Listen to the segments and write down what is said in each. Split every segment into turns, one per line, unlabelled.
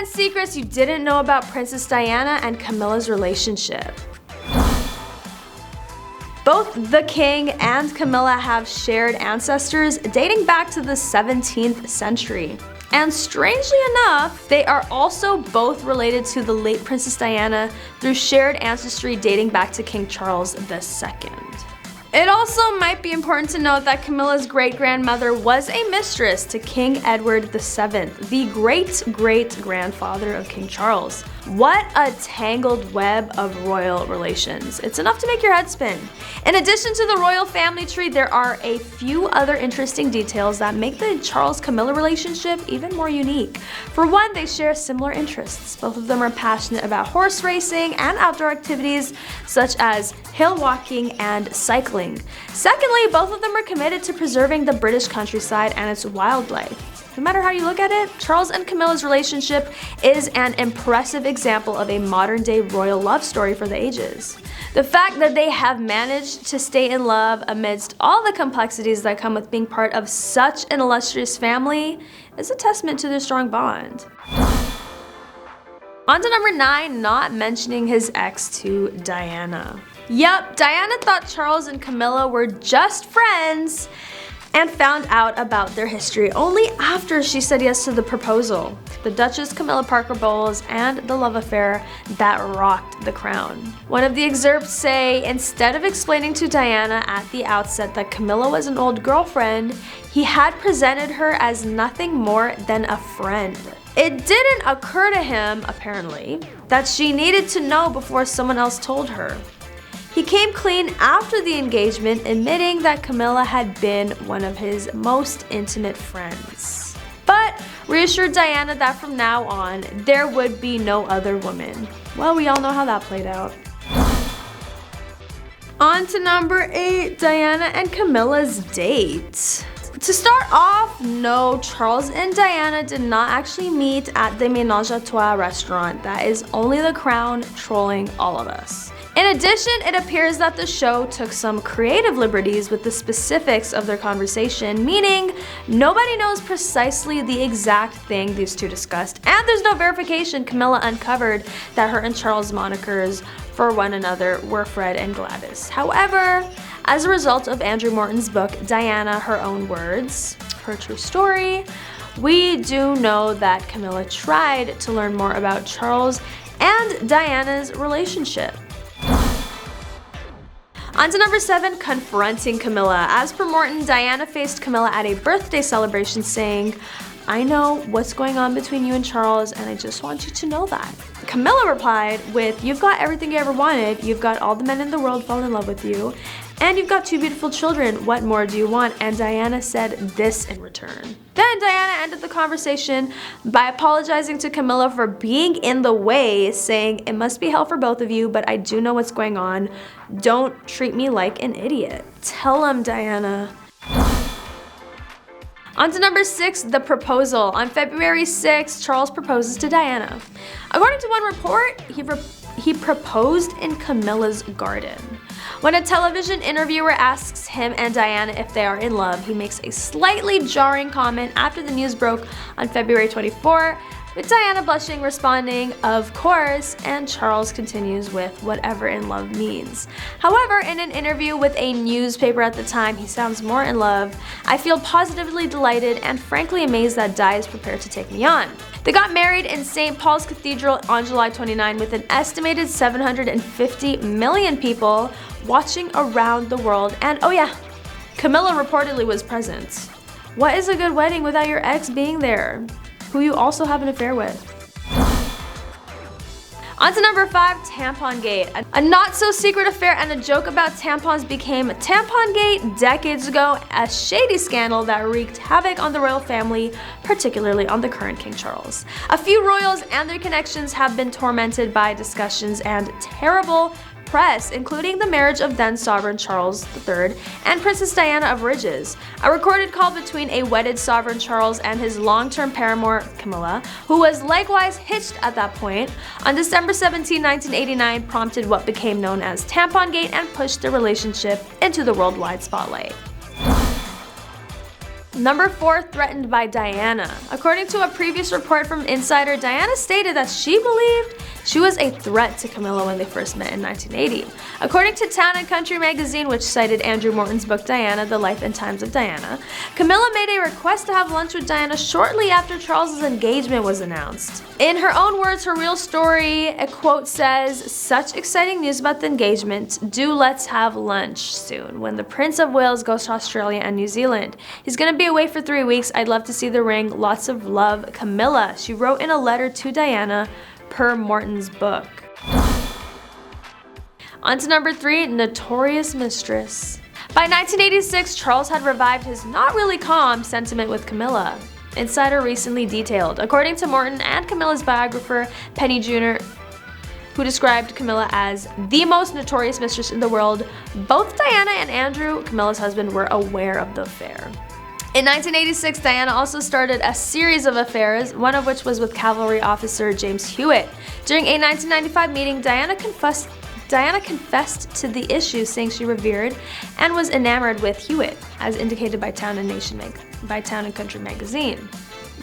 10 secrets you didn't know about Princess Diana and Camilla's relationship. Both the king and Camilla have shared ancestors dating back to the 17th century. And strangely enough, they are also both related to the late Princess Diana through shared ancestry dating back to King Charles II. It also might be important to note that Camilla's great-grandmother was a mistress to King Edward VII, the great-great-grandfather of King Charles. What a tangled web of royal relations. It's enough to make your head spin. In addition to the royal family tree, there are a few other interesting details that make the Charles-Camilla relationship even more unique. For one, they share similar interests. Both of them are passionate about horse racing and outdoor activities such as hill walking and cycling. Secondly, both of them are committed to preserving the British countryside and its wildlife. No matter how you look at it, Charles and Camilla's relationship is an impressive example of a modern-day royal love story for the ages. The fact that they have managed to stay in love amidst all the complexities that come with being part of such an illustrious family is a testament to their strong bond. On to number 9, not mentioning his ex to Diana. Yup, Diana thought Charles and Camilla were just friends and found out about their history only after she said yes to the proposal, the Duchess Camilla Parker Bowles, and the love affair that rocked the crown. One of the excerpts say, instead of explaining to Diana at the outset that Camilla was an old girlfriend, he had presented her as nothing more than a friend. It didn't occur to him, apparently, that she needed to know before someone else told her. He came clean after the engagement, admitting that Camilla had been one of his most intimate friends, but reassured Diana that from now on, there would be no other woman. Well, we all know how that played out. On to number 8, Diana and Camilla's date. To start off, no, Charles and Diana did not actually meet at the Ménage à Trois restaurant. That is only the crown trolling all of us. In addition, it appears that the show took some creative liberties with the specifics of their conversation, meaning nobody knows precisely the exact thing these two discussed, and there's no verification Camilla uncovered that her and Charles' monikers for one another were Fred and Gladys. However, as a result of Andrew Morton's book, Diana, Her Own Words, Her True Story, we do know that Camilla tried to learn more about Charles and Diana's relationship. On to number 7, Confronting Camilla. As per Morton, Diana faced Camilla at a birthday celebration saying, "I know what's going on between you and Charles, and I just want you to know that." Camilla replied with, "You've got everything you ever wanted, you've got all the men in the world fall in love with you, and you've got 2 beautiful children, what more do you want?" And Diana said this in return. Then Diana ended the conversation by apologizing to Camilla for being in the way, saying, "It must be hell for both of you, but I do know what's going on. Don't treat me like an idiot." Tell him, Diana. On to number 6, the proposal. On February 6, Charles proposes to Diana. According to one report, he proposed in Camilla's garden. When a television interviewer asks him and Diana if they are in love, he makes a slightly jarring comment after the news broke on February 24, with Diana blushing, responding, "Of course," and Charles continues with whatever in love means. However, in an interview with a newspaper at the time, he sounds more in love. "I feel positively delighted and frankly amazed that Di is prepared to take me on." They got married in St. Paul's Cathedral on July 29 with an estimated 750 million people watching around the world, and oh yeah, Camilla reportedly was present. What is a good wedding without your ex being there, who you also have an affair with? On to number 5, Tampongate. A not-so-secret affair and a joke about tampons became Tampongate decades ago, a shady scandal that wreaked havoc on the royal family, particularly on the current King Charles. A few royals and their connections have been tormented by discussions and terrible press, including the marriage of then Sovereign Charles III and Princess Diana of Riges. A recorded call between a wedded Sovereign Charles and his long-term paramour, Camilla, who was likewise hitched at that point, on December 17, 1989 prompted what became known as Tampongate and pushed the relationship into the worldwide spotlight. Number 4, threatened by Diana. According to a previous report from Insider, Diana stated that she believed she was a threat to Camilla when they first met in 1980. According to Town and Country magazine, which cited Andrew Morton's book Diana, The Life and Times of Diana, Camilla made a request to have lunch with Diana shortly after Charles's engagement was announced. In her own words, her real story, a quote says, "Such exciting news about the engagement. Do let's have lunch soon when the Prince of Wales goes to Australia and New Zealand. He's gonna be away for 3 weeks. I'd love to see the ring. Lots of love, Camilla," she wrote in a letter to Diana, per Morton's book. On to number 3, Notorious Mistress. By 1986, Charles had revived his not really calm sentiment with Camilla. Insider recently detailed, according to Morton and Camilla's biographer, Penny Jr., who described Camilla as the most notorious mistress in the world, both Diana and Andrew, Camilla's husband, were aware of the affair. In 1986, Diana also started a series of affairs, one of which was with cavalry officer James Hewitt. During a 1995 meeting, Diana confessed to the issue, saying she revered and was enamored with Hewitt, as indicated by Town and Country magazine.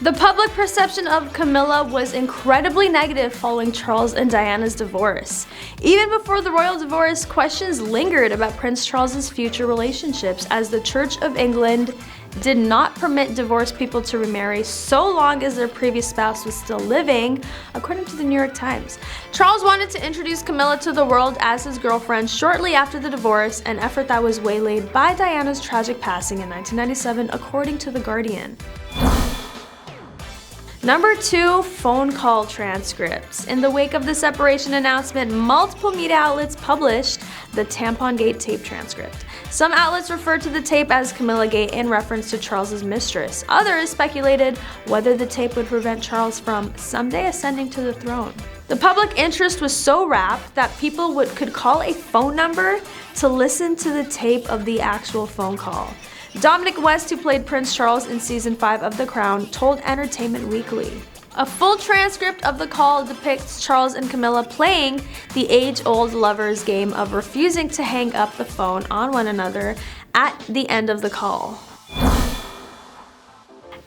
The public perception of Camilla was incredibly negative following Charles and Diana's divorce. Even before the royal divorce, questions lingered about Prince Charles's future relationships, as the Church of England did not permit divorced people to remarry so long as their previous spouse was still living, according to the New York Times. Charles wanted to introduce Camilla to the world as his girlfriend shortly after the divorce, an effort that was waylaid by Diana's tragic passing in 1997, according to The Guardian. Number 2, phone call transcripts. In the wake of the separation announcement, multiple media outlets published the Tampongate tape transcript. Some outlets referred to the tape as Camillagate in reference to Charles's mistress. Others speculated whether the tape would prevent Charles from someday ascending to the throne. The public interest was so rapt that people could call a phone number to listen to the tape of the actual phone call. Dominic West, who played Prince Charles in season 5 of The Crown, told Entertainment Weekly. A full transcript of the call depicts Charles and Camilla playing the age-old lovers' game of refusing to hang up the phone on one another at the end of the call.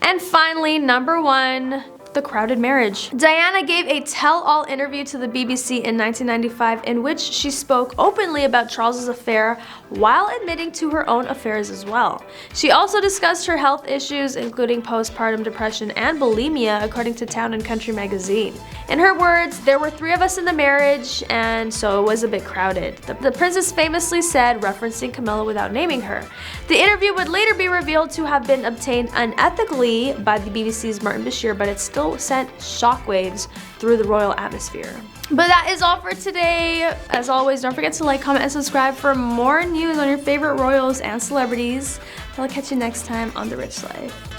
And finally, number 1, the crowded marriage. Diana gave a tell-all interview to the BBC in 1995 in which she spoke openly about Charles's affair while admitting to her own affairs as well. She also discussed her health issues, including postpartum depression and bulimia, according to Town and Country magazine. In her words, "There were 3 of us in the marriage, and so it was a bit crowded," the princess famously said, referencing Camilla without naming her. The interview would later be revealed to have been obtained unethically by the BBC's Martin Bashir, but it still sent shockwaves through the royal atmosphere. But that is all for today. As always, don't forget to like, comment, and subscribe for more news on your favorite royals and celebrities. I'll catch you next time on The Rich Life.